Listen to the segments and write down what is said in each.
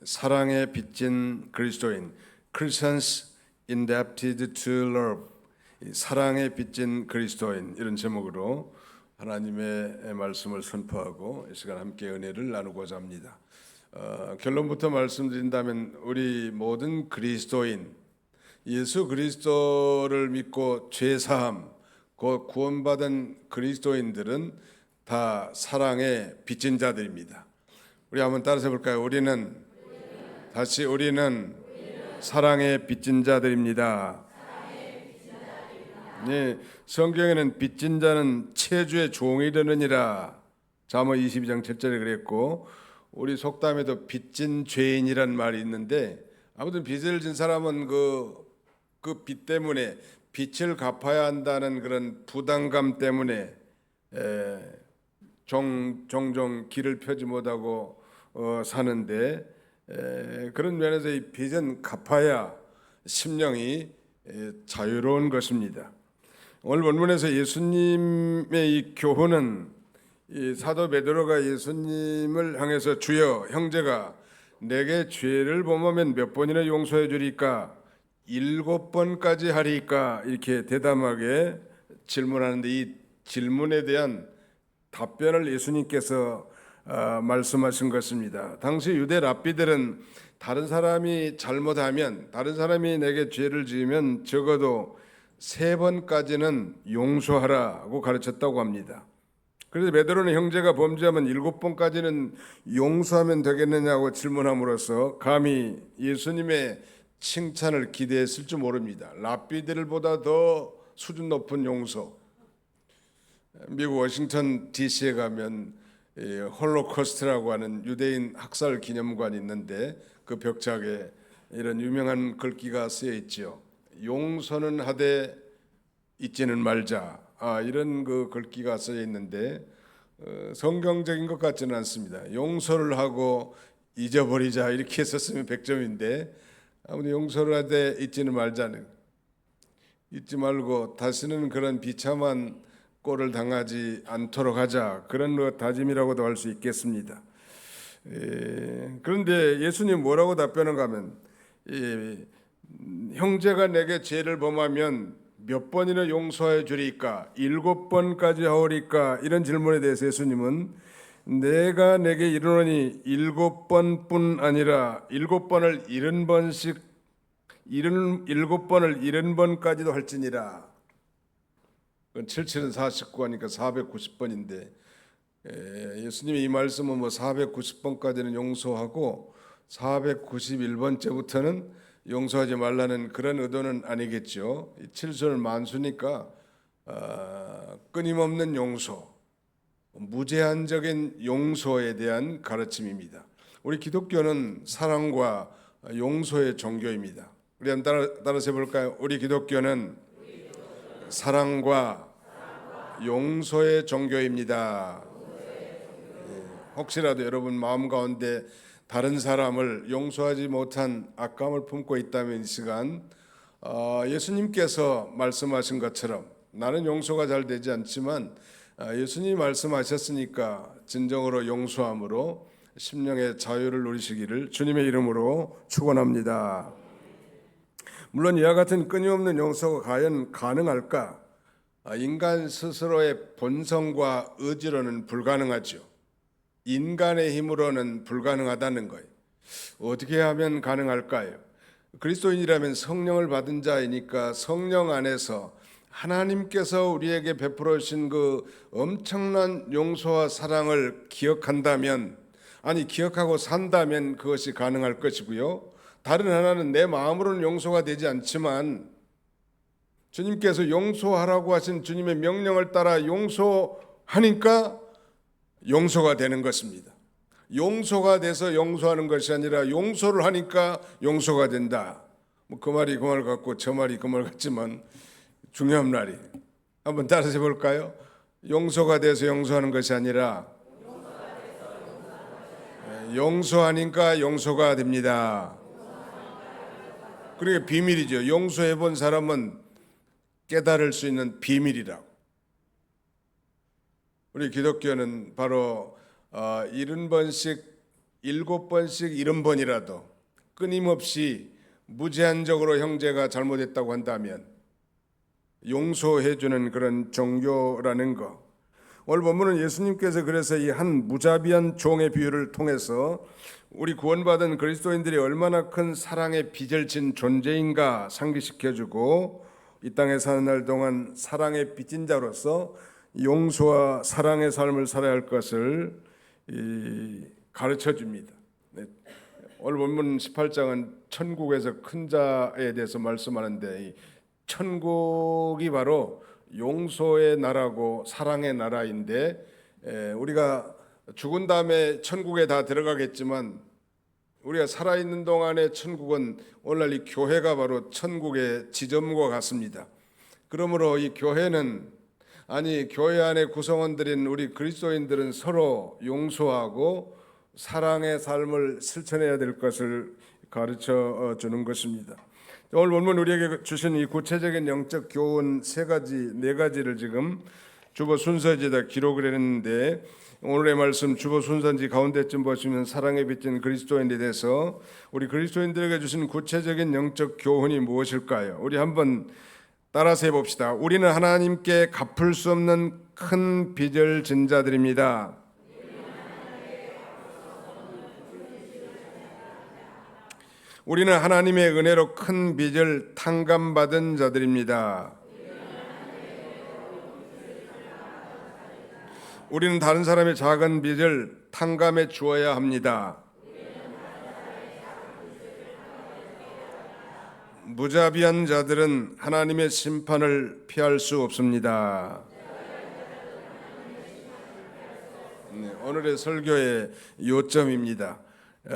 사랑에 빚진 그리스도인 Christians indebted to love, 사랑에 빚진 그리스도인, 이런 제목으로 하나님의 말씀을 선포하고 이 시간 함께 은혜를 나누고자 합니다. 결론부터 말씀드린다면 우리 모든 그리스도인, 예수 그리스도를 믿고 죄사함, 곧 구원받은 그리스도인들은 다 사랑에 빚진 자들입니다. 우리 한번 따라서 볼까요? 우리는 사랑에 빚진 자들입니다. 네, 성경에는 빚진 자는 체주의 종이 되느니라, 잠언 22장 7절에 그랬고, 우리 속담에도 빚진 죄인이란 말이 있는데, 아무튼 빚을 진 사람은 그 빚 때문에 빚을 갚아야 한다는 그런 부담감 때문에 종종 길을 펴지 못하고 사는데, 그런 면에서 이 빚은 갚아야 심령이 자유로운 것입니다. 오늘 본문에서 예수님의 이 교훈은, 이 사도 베드로가 예수님을 향해서 주여, 형제가 내게 죄를 범하면 몇 번이나 용서해 주리까? 7번까지 하리까? 이렇게 대담하게 질문하는데, 이 질문에 대한 답변을 예수님께서 말씀하신 것입니다. 당시 유대 랍비들은 다른 사람이 잘못하면, 다른 사람이 내게 죄를 지으면 적어도 3번까지는 용서하라고 가르쳤다고 합니다. 그래서 베드로는 형제가 범죄하면 7번까지는 용서하면 되겠느냐고 질문함으로써 감히 예수님의 칭찬을 기대했을지 모릅니다. 랍비들보다 더 수준 높은 용서. 미국 워싱턴 DC에 가면 홀로코스트라고 하는 유대인 학살 기념관이 있는데, 그 벽작에 이런 유명한 글귀가 쓰여 있죠. 용서는 하되 잊지는 말자. 이런 그 글귀가 쓰여 있는데 성경적인 것 같지는 않습니다. 용서를 하고 잊어버리자 이렇게 썼으면 100점인데, 아무튼 용서를 하되 잊지는 말자는, 잊지 말고 다시는 그런 비참한 꼴을 당하지 않도록 하자, 그런 다짐이라고도 할 수 있겠습니다. 그런데 예수님 뭐라고 답변한가 하면, 형제가 내게 죄를 범하면 몇 번이나 용서해 주리까? 7번까지 하오리까? 이런 질문에 대해서 예수님은 내가 내게 이르노니 7번뿐 아니라 7번을 70번씩 7번을 70번까지도 할지니라. 77은 49하니까 490번인데, 예수님이 이 말씀은 뭐 490번까지는 용서하고 491번째부터는 용서하지 말라는 그런 의도는 아니겠죠. 7절은 만수니까 끊임없는 용서, 무제한적인 용서에 대한 가르침입니다. 우리 기독교는 사랑과 용서의 종교입니다. 우리 한번 따라서 해볼까요? 우리 기독교는 사랑과 용서의 종교입니다. 혹시라도 여러분 마음 가운데 다른 사람을 용서하지 못한 악감을 품고 있다면, 이 시간 예수님께서 말씀하신 것처럼, 나는 용서가 잘 되지 않지만 예수님이 말씀하셨으니까 진정으로 용서함으로 심령의 자유를 누리시기를 주님의 이름으로 축원합니다. 물론 이와 같은 끊임없는 용서가 과연 가능할까? 인간 스스로의 본성과 의지로는 불가능하죠. 인간의 힘으로는 불가능하다는 거예요. 어떻게 하면 가능할까요? 그리스도인이라면 성령을 받은 자이니까 성령 안에서 하나님께서 우리에게 베풀어 주신 그 엄청난 용서와 사랑을 기억한다면, 기억하고 산다면 그것이 가능할 것이고요. 다른 하나는 내 마음으로는 용서가 되지 않지만 주님께서 용서하라고 하신 주님의 명령을 따라 용서하니까 용서가 되는 것입니다. 용서가 돼서 용서하는 것이 아니라 용서를 하니까 용서가 된다. 그 말이 그 말 같고 저 말이 그 말 같지만 중요한 말이, 한번 따라서 해볼까요? 용서가 돼서 용서하는 것이 아니라 용서하니까 용서가 됩니다. 그게 비밀이죠. 용서해 본 사람은 깨달을 수 있는 비밀이라고. 우리 기독교는 바로 70번씩 7번씩 70번이라도 끊임없이 무제한적으로 형제가 잘못했다고 한다면 용서해주는 그런 종교라는 거. 오늘 본문은 예수님께서 그래서 이 한 무자비한 종의 비유를 통해서 우리 구원받은 그리스도인들이 얼마나 큰 사랑의 빚을 진 존재인가 상기시켜주고 이 땅에 사는 날 동안 사랑의 빚진 자로서 용서와 사랑의 삶을 살아야 할 것을 가르쳐 줍니다. 오늘 본문 18장은 천국에서 큰 자에 대해서 말씀하는데 이 천국이 바로 용서의 나라고 사랑의 나라인데 우리가 죽은 다음에 천국에 다 들어가겠지만 우리가 살아있는 동안의 천국은 오늘날 이 교회가 바로 천국의 지점과 같습니다. 그러므로 이 교회는 교회 안에 구성원들인 우리 그리스도인들은 서로 용서하고 사랑의 삶을 실천해야 될 것을 가르쳐 주는 것입니다. 오늘 본문 우리에게 주신 이 구체적인 영적 교훈 네 가지를 지금 주보 순서지에다 기록을 했는데 오늘의 말씀 주보 순서지 가운데쯤 보시면 사랑에 빚진 그리스도인에 대해서 우리 그리스도인들에게 주신 구체적인 영적 교훈이 무엇일까요? 우리 한번 따라서 해봅시다. 우리는 하나님께 갚을 수 없는 큰 빚을 진 자들입니다. 우리는 하나님의 은혜로 큰 빚을 탕감받은 자들입니다. 우리는 다른 사람의 작은 빚을 탕감해 주어야 합니다. 무자비한 자들은 하나님의 심판을 피할 수 없습니다. 오늘의 설교의 요점입니다.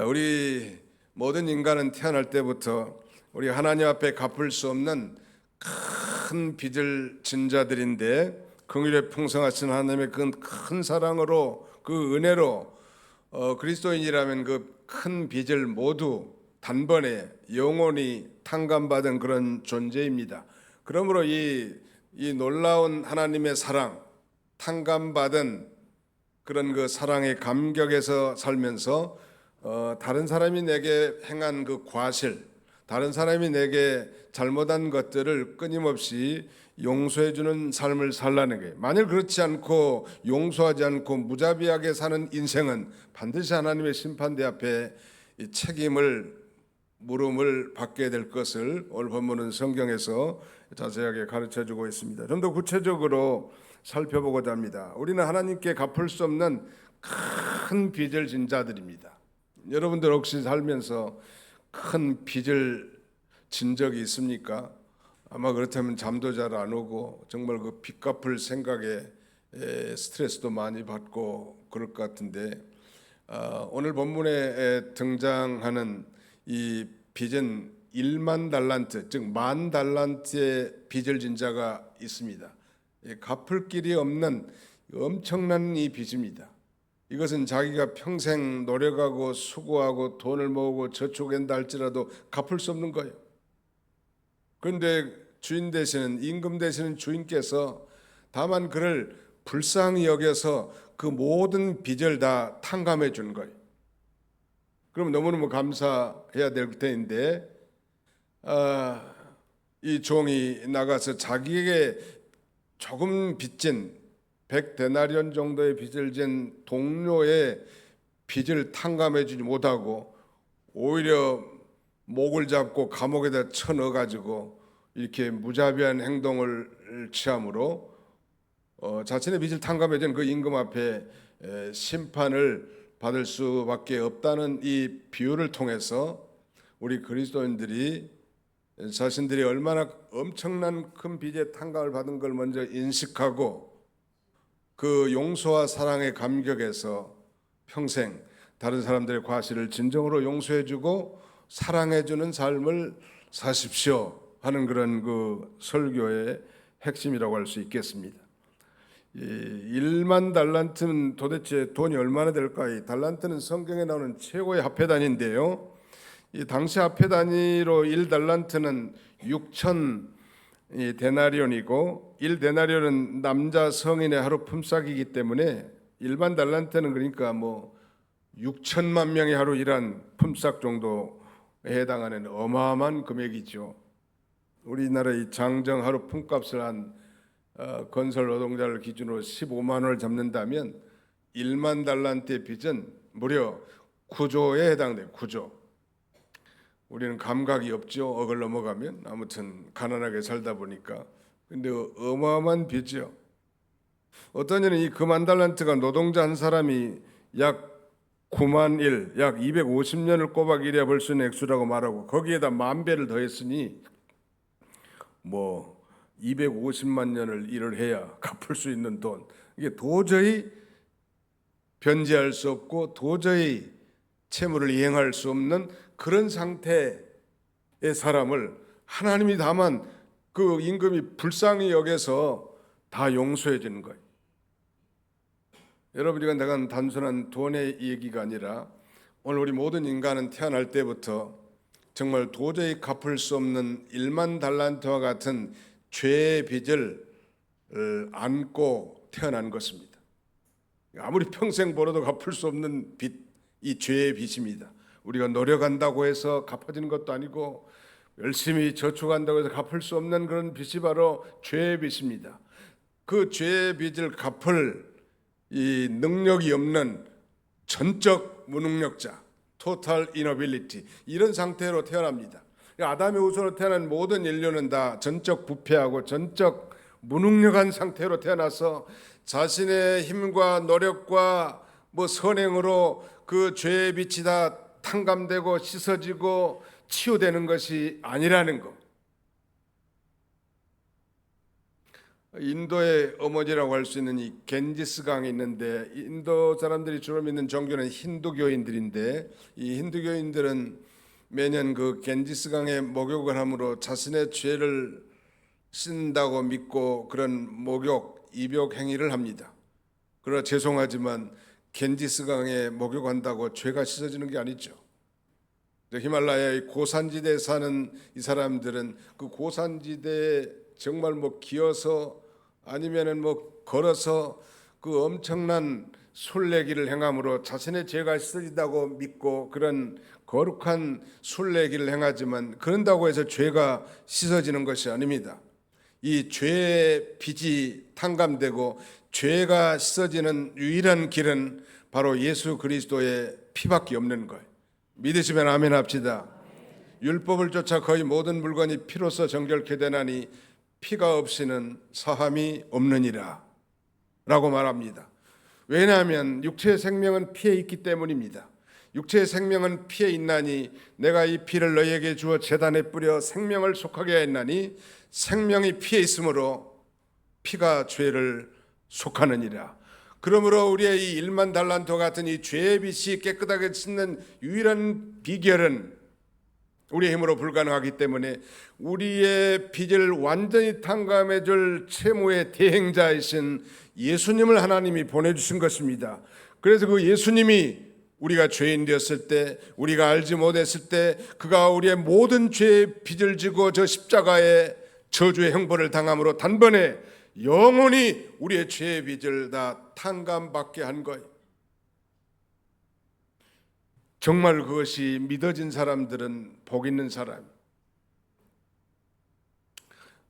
우리 모든 인간은 태어날 때부터 우리 하나님 앞에 갚을 수 없는 큰 빚을 진 자들인데 긍휼에 풍성하신 하나님의 그 큰 사랑으로 그 은혜로 그리스도인이라면 그 큰 빚을 모두 단번에 영원히 탕감받은 그런 존재입니다. 그러므로 이 놀라운 하나님의 사랑, 탕감받은 그런 그 사랑의 감격에서 살면서 다른 사람이 내게 행한 그 과실, 다른 사람이 내게 잘못한 것들을 끊임없이 용서해주는 삶을 살라는 거예요. 만일 그렇지 않고 용서하지 않고 무자비하게 사는 인생은 반드시 하나님의 심판대 앞에 이 책임을 물음을 받게 될 것을 오늘 본문은 성경에서 자세하게 가르쳐주고 있습니다. 좀 더 구체적으로 살펴보고자 합니다. 우리는 하나님께 갚을 수 없는 큰 빚을 진 자들입니다. 여러분들 혹시 살면서 큰 빚을 진 적이 있습니까? 아마 그렇다면 잠도 잘 안 오고 정말 그 빚 갚을 생각에 스트레스도 많이 받고 그럴 것 같은데 오늘 본문에 등장하는 이 빚은 1만 달란트, 즉 10,000달란트의 빚을 진 자가 있습니다. 갚을 길이 없는 엄청난 이 빚입니다. 이것은 자기가 평생 노력하고 수고하고 돈을 모으고 저축한다 할지라도 갚을 수 없는 거예요. 그런데 주인 되시는 임금 되시는 주인께서 다만 그를 불쌍히 여겨서 그 모든 빚을 다 탕감해 준 거예요. 그럼 너무너무 감사해야 될 텐데 이 종이 나가서 자기에게 조금 빚진 100데나리온 정도의 빚을 진 동료의 빚을 탕감해 주지 못하고 오히려 목을 잡고 감옥에다 쳐넣어가지고 이렇게 무자비한 행동을 취함으로 자신의 빚을 탕감해 준 그 임금 앞에 심판을 받을 수밖에 없다는 이 비유를 통해서 우리 그리스도인들이 자신들이 얼마나 엄청난 큰 빚의 탕감을 받은 걸 먼저 인식하고 그 용서와 사랑의 감격에서 평생 다른 사람들의 과실을 진정으로 용서해주고 사랑해주는 삶을 사십시오 하는 그런 그 설교의 핵심이라고 할 수 있겠습니다. 1만 달란트는 도대체 돈이 얼마나 될까? 이 달란트는 성경에 나오는 최고의 화폐 단위인데요. 이 당시 화폐 단위로 1달란트는 6천 데나리온이고 1데나리온은 남자 성인의 하루 품삯이기 때문에 일반 달란트는 그러니까 뭐 6천만 명이 하루 일한 품삯 정도에 해당하는 어마어마한 금액이죠. 우리나라의 장정 하루 품값을 한 건설 노동자를 기준으로 15만 원을 잡는다면 1만 달란트의 빚은 무려 9조에 해당돼요. 9조. 우리는 감각이 없죠. 억을 넘어가면 아무튼 가난하게 살다 보니까. 근데 어마어마한 빚이요. 어떤 이는 이 9만 달란트가 노동자 한 사람이 약 9만 일, 약 250년을 꼬박 일해 벌 수 있는 액수라고 말하고 거기에다 10,000배를 더했으니 뭐 250만 년을 일을 해야 갚을 수 있는 돈. 이게 도저히 변제할 수 없고 도저히 채무를 이행할 수 없는 그런 상태의 사람을 하나님이 다만 그 임금이 불쌍히 여겨서 다 용서해 주는 거예요. 여러분, 이건 내가 단순한 돈의 얘기가 아니라 오늘 우리 모든 인간은 태어날 때부터 정말 도저히 갚을 수 없는 1만 달란트와 같은 죄의 빚을 안고 태어난 것입니다. 아무리 평생 벌어도 갚을 수 없는 빚, 이 죄의 빚입니다. 우리가 노력한다고 해서 갚아지는 것도 아니고 열심히 저축한다고 해서 갚을 수 없는 그런 빚이 바로 죄의 빚입니다. 그 죄의 빚을 갚을 이 능력이 없는 전적 무능력자, total inability, 이런 상태로 태어납니다. 아담의 후손으로 태어난 모든 인류는 다 전적 부패하고 전적 무능력한 상태로 태어나서 자신의 힘과 노력과 선행으로 그 죄의 빛이 다 탕감되고 씻어지고 치유되는 것이 아니라는 것. 인도의 어머니라고 할 수 있는 이 겐지스강이 있는데, 인도 사람들이 주로 믿는 종교는 힌두교인들인데, 이 힌두교인들은 매년 그 겐지스강에 목욕을 함으로 자신의 죄를 씻는다고 믿고 그런 목욕, 입욕 행위를 합니다. 그러나 죄송하지만 겐지스강에 목욕한다고 죄가 씻어지는 게 아니죠. 히말라야의 고산지대에 사는 이 사람들은 그 고산지대에 정말 기어서 아니면은 걸어서 그 엄청난 순례길을 행함으로 자신의 죄가 씻어진다고 믿고 그런 거룩한 순례길을 행하지만 그런다고 해서 죄가 씻어지는 것이 아닙니다. 이 죄의 빚이 탕감되고 죄가 씻어지는 유일한 길은 바로 예수 그리스도의 피밖에 없는 거예요. 믿으시면 아멘 합시다. 율법을 쫓아 거의 모든 물건이 피로써 정결케 되나니 피가 없이는 사함이 없느니라 라고 말합니다. 왜냐하면 육체의 생명은 피에 있기 때문입니다. 육체의 생명은 피에 있나니 내가 이 피를 너희에게 주어 제단에 뿌려 생명을 속하게 했나니 생명이 피에 있으므로 피가 죄를 속하느니라. 그러므로 우리의 이 1만 달란트 같은 이 죄의 빚이 깨끗하게 씻는 유일한 비결은 우리의 힘으로 불가능하기 때문에 우리의 빚을 완전히 탕감해 줄 채무의 대행자이신 예수님을 하나님이 보내주신 것입니다. 그래서 그 예수님이 우리가 죄인 되었을 때, 우리가 알지 못했을 때 그가 우리의 모든 죄의 빚을 지고 저 십자가의 저주의 형벌을 당함으로 단번에 영원히 우리의 죄의 빚을 다 탕감받게 한 거예요. 정말 그것이 믿어진 사람들은 복 있는 사람.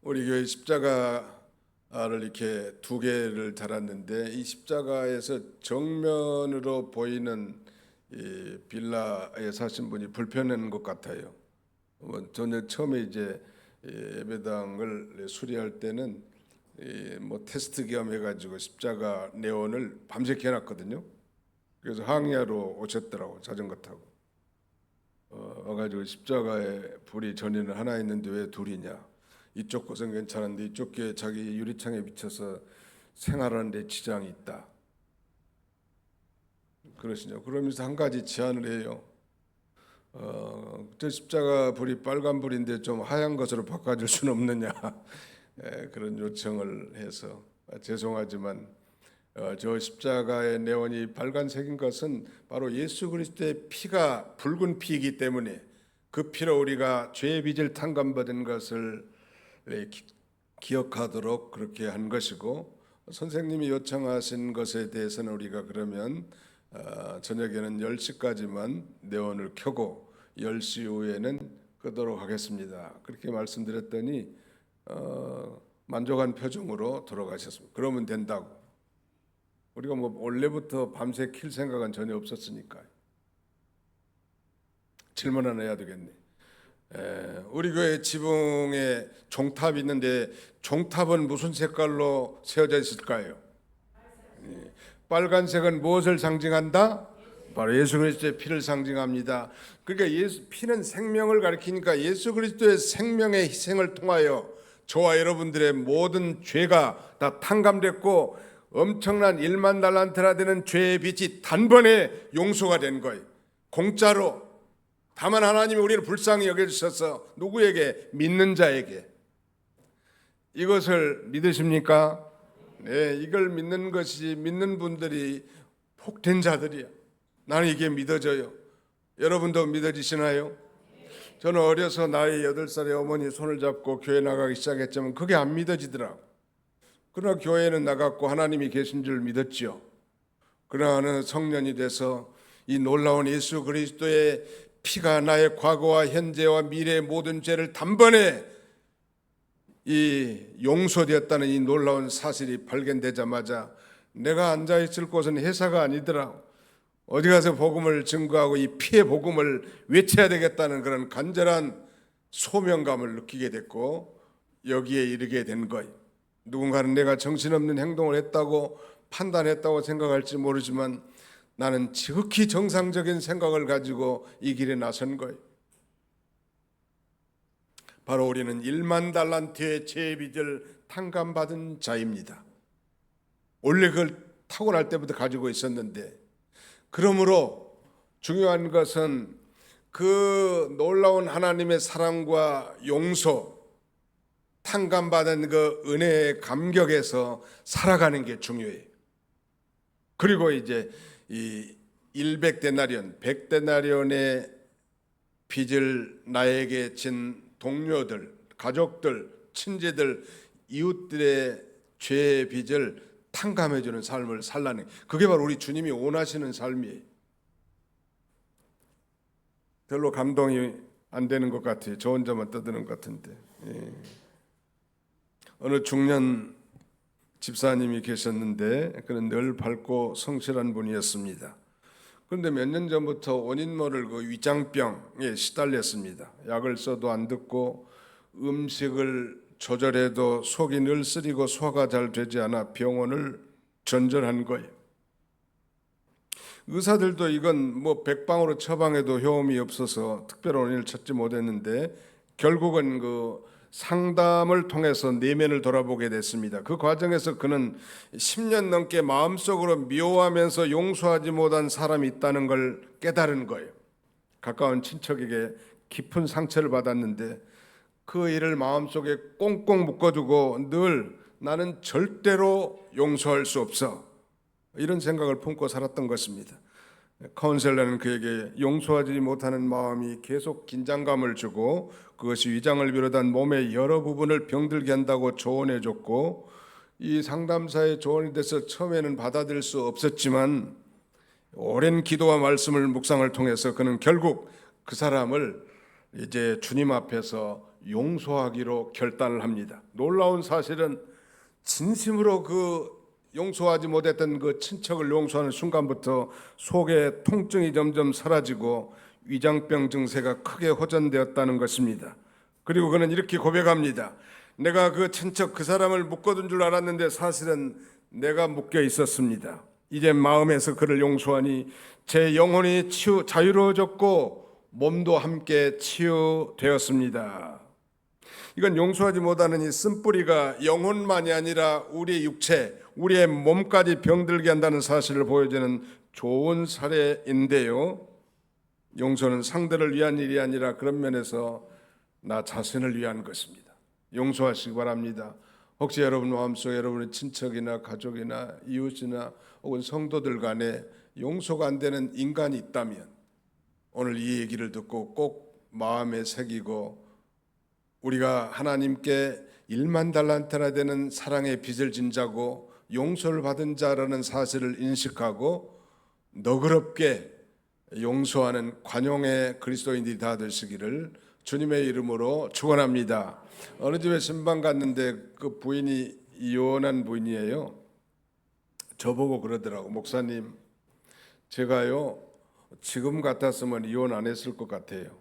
우리 교회 십자가를 이렇게 2개를 달았는데 이 십자가에서 정면으로 보이는 이 빌라에 사신 분이 불편한 것 같아요. 저는 처음에 이제 예배당을 수리할 때는 테스트 겸 해가지고 십자가 네온을 밤새 켜놨거든요. 그래서 항야로 오셨더라고, 자전거 타고. 와가지고 십자가에 불이 전에는 하나 있는데 왜 둘이냐. 이쪽 곳은 괜찮은데 이쪽 게 자기 유리창에 비쳐서 생활하는데 지장이 있다. 그러시죠. 그러면서 한 가지 제안을 해요. 저 십자가 불이 빨간 불인데 좀 하얀 것으로 바꿔줄 수는 없느냐. 그런 요청을 해서 죄송하지만 저 십자가의 네온이 빨간색인 것은 바로 예수 그리스도의 피가 붉은 피이기 때문에 그 피로 우리가 죄의 빚을 탕감받은 것을 기억하도록 그렇게 한 것이고, 선생님이 요청하신 것에 대해서는 우리가 그러면 저녁에는 10시까지만 네온을 켜고 10시 이후에는 끄도록 하겠습니다. 그렇게 말씀드렸더니 만족한 표정으로 돌아가셨습니다. 그러면 된다고. 우리가 뭐 원래부터 밤새 킬 생각은 전혀 없었으니까요. 질문 하나 해야 되겠네. 우리 교회 지붕에 종탑이 있는데 종탑은 무슨 색깔로 세워져 있을까요? 빨간색은 무엇을 상징한다? 바로 예수 그리스도의 피를 상징합니다. 그러니까 피는 생명을 가리키니까 예수 그리스도의 생명의 희생을 통하여 저와 여러분들의 모든 죄가 다 탕감됐고 엄청난 1만 달란트나 되는 죄의 빚이 단번에 용서가 된 거예요. 공짜로. 다만 하나님이 우리를 불쌍히 여겨주셔서 누구에게? 믿는 자에게. 이것을 믿으십니까? 네, 이걸 믿는 것이 믿는 분들이 복된 자들이야. 나는 이게 믿어져요. 여러분도 믿어지시나요? 저는 어려서 나이 8살에 어머니 손을 잡고 교회 나가기 시작했지만 그게 안 믿어지더라고. 그러나 교회는 나갔고 하나님이 계신 줄 믿었지요. 그러나 어느 성년이 돼서 이 놀라운 예수 그리스도의 피가 나의 과거와 현재와 미래의 모든 죄를 단번에 이 용서되었다는 이 놀라운 사실이 발견되자마자 내가 앉아있을 곳은 회사가 아니더라. 어디 가서 복음을 증거하고 이 피의 복음을 외쳐야 되겠다는 그런 간절한 소명감을 느끼게 됐고 여기에 이르게 된 거예요. 누군가는 내가 정신없는 행동을 했다고 판단했다고 생각할지 모르지만 나는 지극히 정상적인 생각을 가지고 이 길에 나선 거예요. 바로 우리는 1만 달란트의 죄의 빚을 탕감받은 자입니다. 원래 그걸 타고날 때부터 가지고 있었는데, 그러므로 중요한 것은 그 놀라운 하나님의 사랑과 용서, 탕감받은 그 은혜의 감격에서 살아가는 게 중요해요. 그리고 이제 이 100데나리온, 100데나리온의 빚을 나에게 진 동료들, 가족들, 친지들, 이웃들의 죄의 빚을 탕감해주는 삶을 살라는, 그게 바로 우리 주님이 원하시는 삶이에요. 별로 감동이 안 되는 것 같아요. 저 혼자만 떠드는 것 같은데. 어느 중년 집사님이 계셨는데 그는 늘 밝고 성실한 분이었습니다. 그런데 몇 년 전부터 원인 모를 그 위장병에 시달렸습니다. 약을 써도 안 듣고 음식을 조절해도 속이 늘 쓰리고 소화가 잘 되지 않아 병원을 전전한 거예요. 의사들도 이건 뭐 백방으로 처방해도 효험이 없어서 특별한 원인을 찾지 못했는데 결국은 그 상담을 통해서 내면을 돌아보게 됐습니다. 그 과정에서 그는 10년 넘게 마음속으로 미워하면서 용서하지 못한 사람이 있다는 걸 깨달은 거예요. 가까운 친척에게 깊은 상처를 받았는데 그 일을 마음속에 꽁꽁 묶어두고 늘 나는 절대로 용서할 수 없어, 이런 생각을 품고 살았던 것입니다. 카운셀러는 그에게 용서하지 못하는 마음이 계속 긴장감을 주고 그것이 위장을 비롯한 몸의 여러 부분을 병들게 한다고 조언해 줬고, 이 상담사의 조언이 돼서 처음에는 받아들일 수 없었지만 오랜 기도와 말씀을 묵상을 통해서 그는 결국 그 사람을 이제 주님 앞에서 용서하기로 결단을 합니다. 놀라운 사실은 진심으로 그 용서하지 못했던 그 친척을 용서하는 순간부터 속에 통증이 점점 사라지고 위장병 증세가 크게 호전되었다는 것입니다. 그리고 그는 이렇게 고백합니다. 내가 그 친척 그 사람을 묶어둔 줄 알았는데 사실은 내가 묶여 있었습니다. 이제 마음에서 그를 용서하니 제 영혼이 자유로워졌고 몸도 함께 치유되었습니다. 이건 용서하지 못하는 이 쓴뿌리가 영혼만이 아니라 우리의 육체, 우리의 몸까지 병들게 한다는 사실을 보여주는 좋은 사례인데요. 용서는 상대를 위한 일이 아니라 그런 면에서 나 자신을 위한 것입니다. 용서하시기 바랍니다. 혹시 여러분 마음속에 여러분의 친척이나 가족이나 이웃이나 혹은 성도들 간에 용서가 안 되는 인간이 있다면 오늘 이 얘기를 듣고 꼭 마음에 새기고 우리가 하나님께 1만 달란트나 되는 사랑의 빚을 진 자고 용서를 받은 자라는 사실을 인식하고 너그럽게 용서하는 관용의 그리스도인들이 다 되시기를 주님의 이름으로 축원합니다. 어느 집에 신방 갔는데 그 부인이 이혼한 부인이에요. 저보고 그러더라고. 목사님, 제가요 지금 같았으면 이혼 안 했을 것 같아요.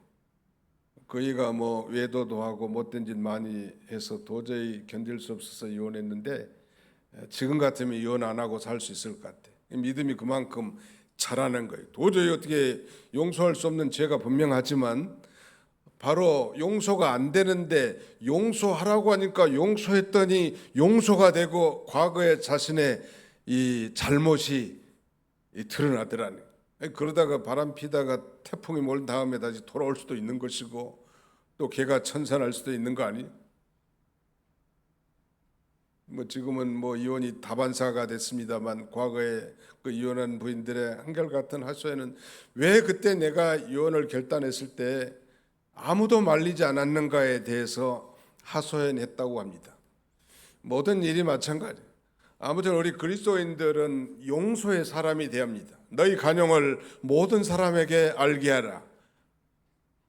그이가 뭐 외도도 하고 못된 짓 많이 해서 도저히 견딜 수 없어서 이혼했는데 지금 같으면 이혼 안 하고 살 수 있을 것 같아. 믿음이 그만큼 자라는 거예요. 도저히 어떻게 용서할 수 없는 죄가 분명하지만 바로 용서가 안 되는데 용서하라고 하니까 용서했더니 용서가 되고 과거의 자신의 이 잘못이 드러나더라는 거예요. 그러다가 바람 피다가 태풍이 몰 다음에 다시 돌아올 수도 있는 것이고 또 걔가 천산할 수도 있는 거 아니에요? 뭐 지금은 뭐 이혼이 다반사가 됐습니다만 과거에 그 이혼한 부인들의 한결같은 하소연은 왜 그때 내가 이혼을 결단했을 때 아무도 말리지 않았는가에 대해서 하소연했다고 합니다. 모든 일이 마찬가지예요. 아무튼 우리 그리스도인들은 용서의 사람이 되어야 합니다. 너희 간용을 모든 사람에게 알게 하라.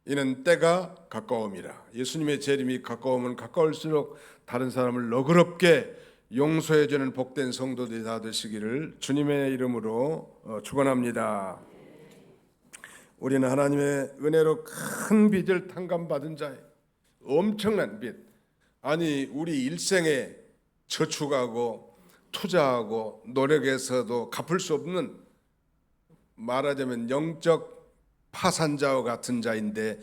이는 때가 가까움이라. 예수님의 재림이 가까우면 가까울수록 다른 사람을 너그럽게 용서해주는 복된 성도들이 다 되시기를 주님의 이름으로 축원합니다. 우리는 하나님의 은혜로 큰 빚을 탕감받은 자예요. 엄청난 빚. 아니 우리 일생에 저축하고 투자하고 노력해서도 갚을 수 없는, 말하자면 영적 파산자와 같은 자인데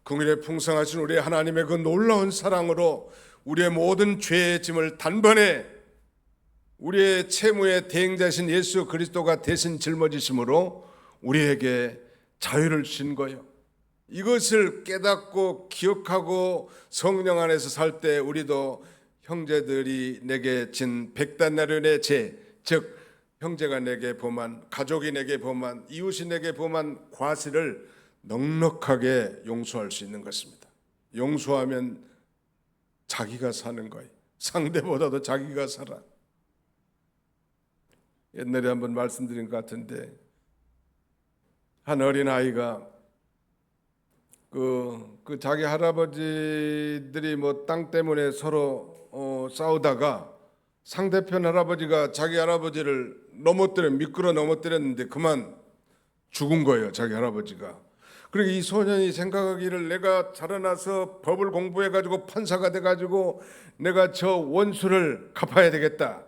긍휼에 풍성하신 우리 하나님의 그 놀라운 사랑으로 우리의 모든 죄의 짐을 단번에 우리의 채무의 대행자신 예수 그리스도가 대신 짊어지심으로 우리에게 자유를 주신 거예요. 이것을 깨닫고 기억하고 성령 안에서 살 때 우리도 형제들이 내게 진 백단나련의 죄, 즉 형제가 내게 범한, 가족이 내게 범한, 이웃이 내게 범한 과실을 넉넉하게 용서할 수 있는 것입니다. 용서하면 자기가 사는 거예요. 상대보다도 자기가 살아. 옛날에 한번 말씀드린 것 같은데 한 어린아이가 그 자기 할아버지들이 뭐 땅 때문에 서로 싸우다가 상대편 할아버지가 자기 할아버지를 미끄러 넘어뜨렸는데 그만 죽은 거예요. 자기 할아버지가. 그리고 이 소년이 생각하기를 내가 자라나서 법을 공부해가지고 판사가 돼가지고 내가 저 원수를 갚아야 되겠다.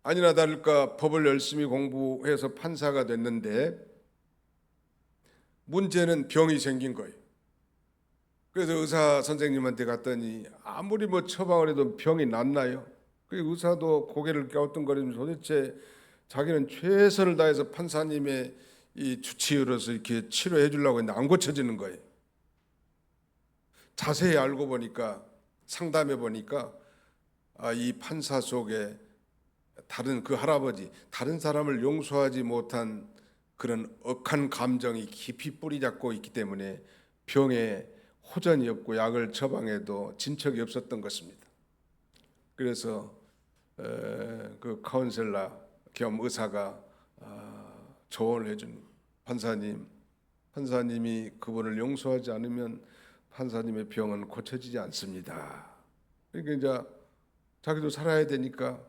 아니나 다를까 법을 열심히 공부해서 판사가 됐는데 문제는 병이 생긴 거예요. 그래서 의사 선생님한테 갔더니 아무리 뭐 처방을 해도 병이 낫나요? 그 의사도 고개를 갸우뚱거리면서 도대체 자기는 최선을 다해서 판사님의 이 주치의로서 이렇게 치료해 주려고 했는데 안 고쳐지는 거예요. 자세히 알고 보니까, 상담해 보니까 이 판사 속에 다른 그 할아버지, 다른 사람을 용서하지 못한 그런 억한 감정이 깊이 뿌리 잡고 있기 때문에 병에 호전이 없고 약을 처방해도 진척이 없었던 것입니다. 그래서 그 카운셀러 겸 의사가 조언을 해준 판사님이 그분을 용서하지 않으면 판사님의 병은 고쳐지지 않습니다. 그러니까 이제 자기도 살아야 되니까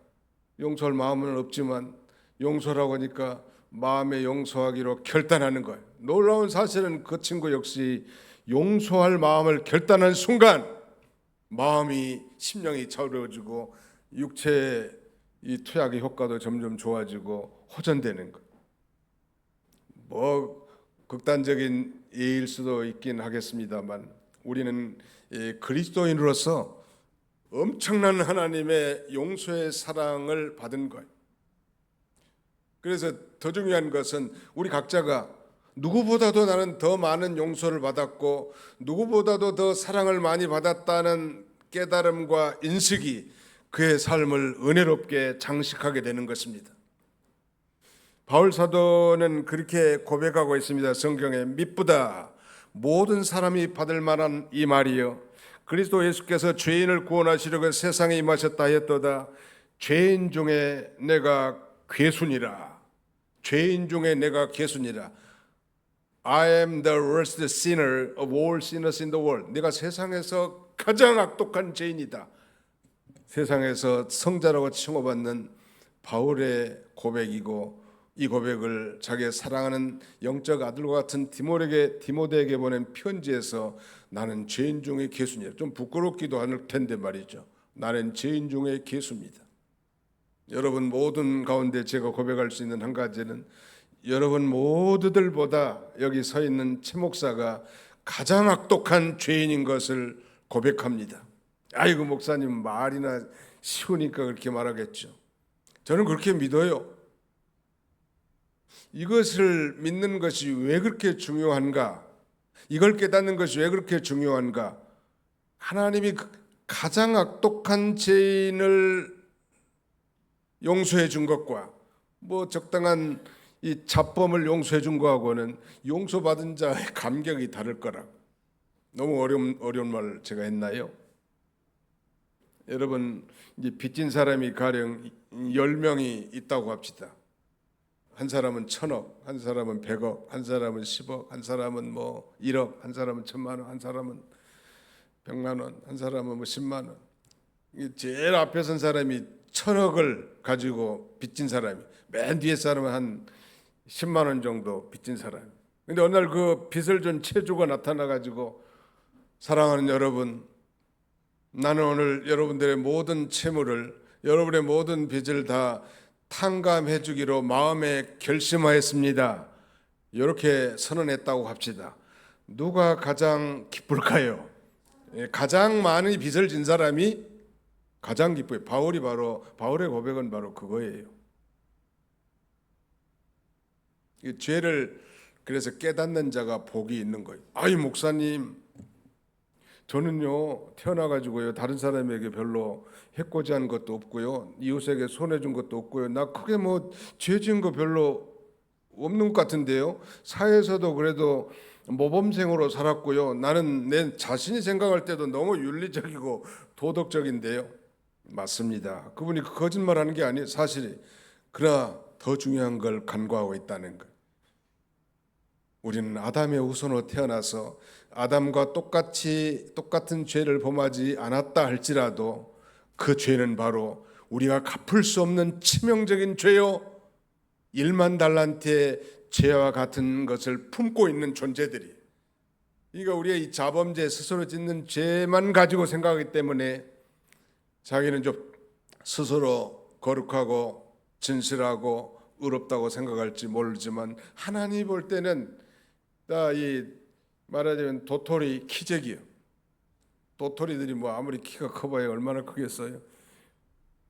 용서할 마음은 없지만 용서라고 하니까 마음에 용서하기로 결단하는 거예요. 놀라운 사실은 그 친구 역시 용서할 마음을 결단한 순간 마음이, 심령이 차오르지고 육체의 이 투약의 효과도 점점 좋아지고 호전되는 거예요. 뭐 극단적인 예일 수도 있긴 하겠습니다만 우리는 그리스도인으로서 엄청난 하나님의 용서의 사랑을 받은 거예요. 그래서 더 중요한 것은 우리 각자가 누구보다도 나는 더 많은 용서를 받았고 누구보다도 더 사랑을 많이 받았다는 깨달음과 인식이 그의 삶을 은혜롭게 장식하게 되는 것입니다. 바울 사도는 그렇게 고백하고 있습니다. 성경에 미쁘다 모든 사람이 받을 만한 이 말이요 그리스도 예수께서 죄인을 구원하시려고 세상에 임하셨다 하였도다. 죄인 중에 내가 괴순이라. 죄인 중에 내가 괴순이라. I am the worst sinner of all sinners in the world. 내가 세상에서 가장 악독한 죄인이다. 세상에서 성자라고 칭호받는 바울의 고백이고, 이 고백을 자기의 사랑하는 영적 아들과 같은 디모데에게 보낸 편지에서 나는 죄인 중에 괴수니라. 좀 부끄럽기도 할 텐데 말이죠. 나는 죄인 중에 괴수입니다. 여러분 모든 가운데 제가 고백할 수 있는 한 가지는, 여러분 모두들보다 여기 서 있는 최 목사가 가장 악독한 죄인인 것을 고백합니다. 아이고 목사님 말이나 쉬우니까 그렇게 말하겠죠. 저는 그렇게 믿어요. 이것을 믿는 것이 왜 그렇게 중요한가? 이걸 깨닫는 것이 왜 그렇게 중요한가? 하나님이 가장 악독한 죄인을 용서해 준 것과 뭐 적당한 이 자범을 용서해 준 거하고는 용서받은 자의 감격이 다를 거라. 너무 어려운 말 제가 했나요? 여러분, 이제 빚진 사람이 가령 10명이 있다고 합시다. 한 사람은 1,000억, 한 사람은 100억, 한 사람은 10억, 한 사람은 뭐 1억, 한 사람은 1,000만 원, 한 사람은 100만 원, 한 사람은 뭐 10만 원. 제일 앞에 선 사람이 1,000억을 가지고 빚진 사람이, 맨 뒤에 사람은 한 10만 원 정도 빚진 사람이. 근데 어느 날 그 빚을 준 채주가 나타나 가지고, 사랑하는 여러분, 나는 오늘 여러분들의 모든 채무를, 여러분의 모든 빚을 다 탕감해 주기로 마음에 결심하였습니다. 이렇게 선언했다고 합시다. 누가 가장 기쁠까요? 가장 많은 빚을 진 사람이 가장 기뻐요. 바울의 고백은 바로 그거예요. 이 죄를 그래서 깨닫는 자가 복이 있는 거예요. 아이 목사님, 저는요 태어나가지고요 다른 사람에게 별로 해코지한 것도 없고요, 이웃에게 손해준 것도 없고요, 나 크게 뭐 죄 지은 거 별로 없는 것 같은데요. 사회에서도 그래도 모범생으로 살았고요. 나는 내 자신이 생각할 때도 너무 윤리적이고 도덕적인데요. 맞습니다. 그분이 거짓말하는 게 아니에요. 사실이. 그러나 더 중요한 걸 간과하고 있다는 것. 우리는 아담의 후손으로 태어나서 아담과 똑같은 죄를 범하지 않았다 할지라도 그 죄는 바로 우리가 갚을 수 없는 치명적인 죄요, 1만 달란트의 죄와 같은 것을 품고 있는 존재들이. 그러니까 우리의 이 자범죄, 스스로 짓는 죄만 가지고 생각하기 때문에 자기는 좀 스스로 거룩하고 진실하고 의롭다고 생각할지 모르지만, 하나님이 볼 때는 이 말하자면 도토리 키재기요. 도토리들이 뭐 아무리 키가 커봐야 얼마나 크겠어요.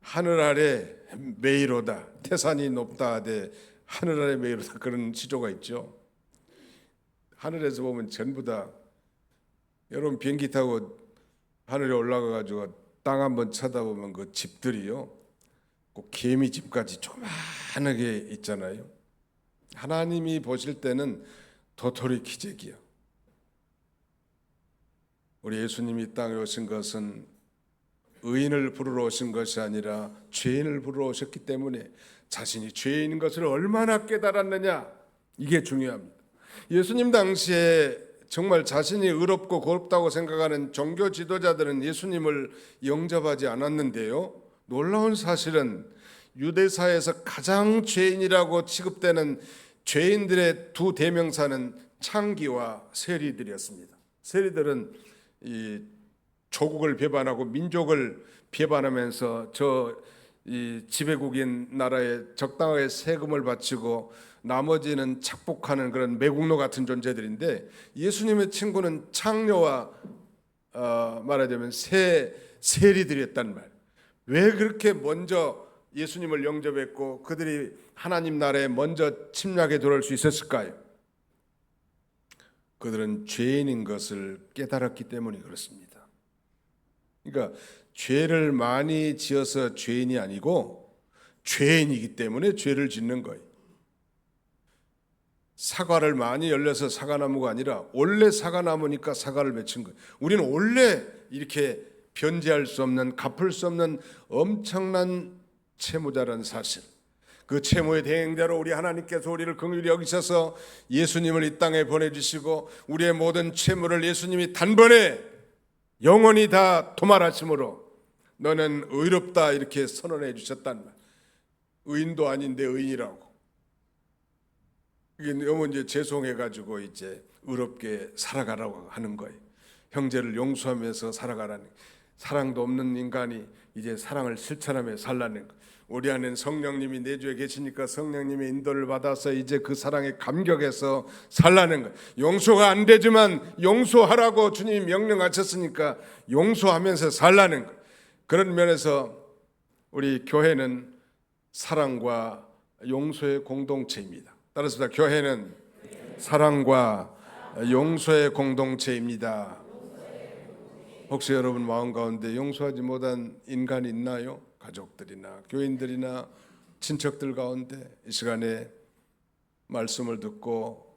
하늘 아래 메이로다, 태산이 높다 하되 하늘 아래 메이로다, 그런 시조가 있죠. 하늘에서 보면 전부 다, 여러분 비행기 타고 하늘에 올라가 가지고 땅 한번 쳐다보면 그 집들이요, 꼭 개미집까지 조그만하게 있잖아요. 하나님이 보실 때는 도토리 키재기요. 우리 예수님이 이 땅에 오신 것은 의인을 부르러 오신 것이 아니라 죄인을 부르러 오셨기 때문에 자신이 죄인인 것을 얼마나 깨달았느냐, 이게 중요합니다. 예수님 당시에 정말 자신이 의롭고 거룩다고 생각하는 종교 지도자들은 예수님을 영접하지 않았는데요, 놀라운 사실은 유대사에서 가장 죄인이라고 취급되는 죄인들의 두 대명사는 창기와 세리들이었습니다. 세리들은 이 조국을 배반하고 민족을 배반하면서 이 지배국인 나라에 적당하게 세금을 바치고 나머지는 착복하는 그런 매국노 같은 존재들인데, 예수님의 친구는 창녀와 말하자면 세리들이었단 말. 왜 그렇게 먼저 예수님을 영접했고 그들이 하나님 나라에 먼저 침략에 들어올 수 있었을까요? 그들은 죄인인 것을 깨달았기 때문에 그렇습니다. 그러니까 죄를 많이 지어서 죄인이 아니고 죄인이기 때문에 죄를 짓는 거예요. 사과를 많이 열려서 사과나무가 아니라 원래 사과나무니까 사과를 맺힌 거예요. 우리는 원래 이렇게 변제할 수 없는, 갚을 수 없는 엄청난 채무자라는 사실, 그 채무의 대행대로 우리 하나님께서 우리를 긍휼히 여기셔서 예수님을 이 땅에 보내주시고 우리의 모든 채무를 예수님이 단번에 영원히 다 도말하심으로 너는 의롭다 이렇게 선언해 주셨단 말. 의인도 아닌데 의인이라고. 이게 너무 이제 죄송해가지고 이제 의롭게 살아가라고 하는 거예요. 형제를 용서하면서 살아가라는, 사랑도 없는 인간이 이제 사랑을 실천하며 살라는 거. 우리 안엔 성령님이 내주에 계시니까 성령님의 인도를 받아서 이제 그 사랑에 감격해서 살라는 거. 용서가 안 되지만 용서하라고 주님이 명령하셨으니까 용서하면서 살라는 거. 그런 면에서 우리 교회는 사랑과 용서의 공동체입니다. 따라서 교회는 사랑과 용서의 공동체입니다. 혹시 여러분 마음 가운데 용서하지 못한 인간이 있나요? 가족들이나 교인들이나 친척들 가운데 이 시간에 말씀을 듣고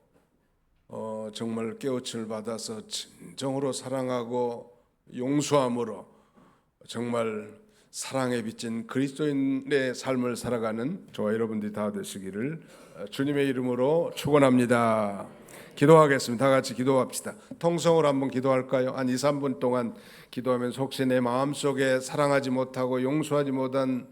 정말 깨우침을 받아서 진정으로 사랑하고 용서함으로 정말 사랑에 비친 그리스도인의 삶을 살아가는 저와 여러분들이 다 되시기를 주님의 이름으로 축원합니다. 기도하겠습니다. 다 같이 기도합시다. 통성으로 한번 기도할까요? 한 2, 3분 동안 기도하면서 혹시 내 마음속에 사랑하지 못하고 용서하지 못한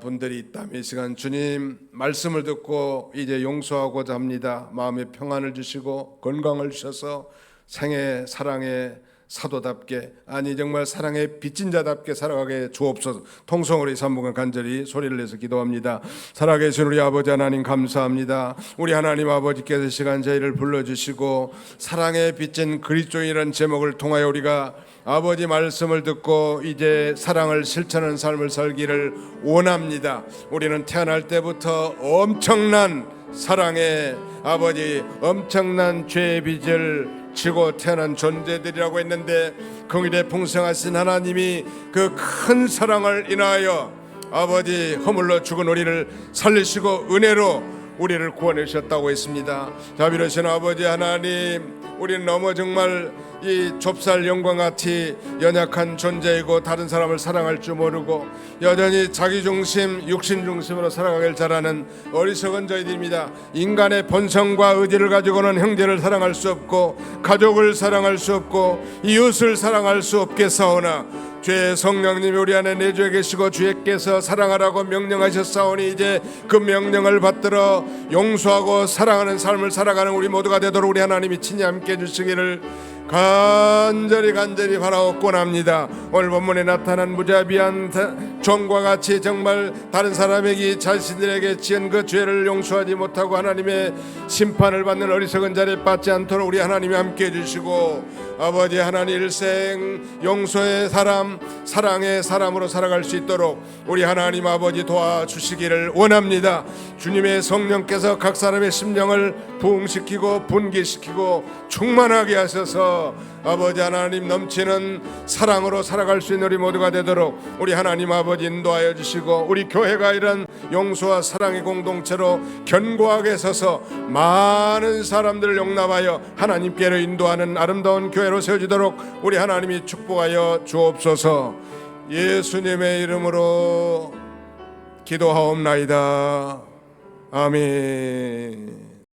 분들이 있다면 이 시간 주님 말씀을 듣고 이제 용서하고자 합니다. 마음에 평안을 주시고 건강을 주셔서 생애 사랑의 사도답게, 아니 정말 사랑의 빚진 자답게 살아가게 주옵소서. 통성으로 2, 3분간 간절히 소리를 내서 기도합니다. 살아계신 우리 아버지 하나님 감사합니다. 우리 하나님 아버지께서 시간 저희를 불러주시고 사랑의 빚진 그리스도인이라는 제목을 통하여 우리가 아버지 말씀을 듣고 이제 사랑을 실천하는 삶을 살기를 원합니다. 우리는 태어날 때부터 엄청난 사랑의 아버지, 엄청난 죄의 빚을 지고 태어난 존재들이라고 했는데 긍휼에 풍성하신 하나님이 그 큰 사랑을 인하여 아버지 허물로 죽은 우리를 살리시고 은혜로 우리를 구원해 주셨다고 했습니다. 자비로우신 아버지 하나님, 우리는 너무 정말 이 좁쌀 영광같이 연약한 존재이고 다른 사람을 사랑할 줄 모르고 여전히 자기 중심, 육신 중심으로 살아가길 잘하는 어리석은 저희들입니다. 인간의 본성과 의지를 가지고는 형제를 사랑할 수 없고 가족을 사랑할 수 없고 이웃을 사랑할 수 없겠사오나 주의 성령님이 우리 안에 내주에 계시고 주께서 사랑하라고 명령하셨사오니 이제 그 명령을 받들어 용서하고 사랑하는 삶을 살아가는 우리 모두가 되도록 우리 하나님이 친히 함께 해주시기를 간절히 바라옵곤 합니다. 오늘 본문에 나타난 무자비한 종과 같이 정말 다른 사람에게 자신들에게 지은 그 죄를 용서하지 못하고 하나님의 심판을 받는 어리석은 자리에 빠지지 않도록 우리 하나님이 함께 해주시고 아버지 하나님 일생 용서의 사람, 사랑의 사람으로 살아갈 수 있도록 우리 하나님 아버지 도와주시기를 원합니다. 주님의 성령께서 각 사람의 심령을 부흥시키고 분기시키고 충만하게 하셔서 아버지 하나님 넘치는 사랑으로 살아갈 수 있는 우리 모두가 되도록 우리 하나님 아버지 인도하여 주시고 우리 교회가 이런 용서와 사랑의 공동체로 견고하게 서서 많은 사람들을 용납하여 하나님께로 인도하는 아름다운 교회로 세워지도록 우리 하나님이 축복하여 주옵소서. 예수님의 이름으로 기도하옵나이다. 아멘.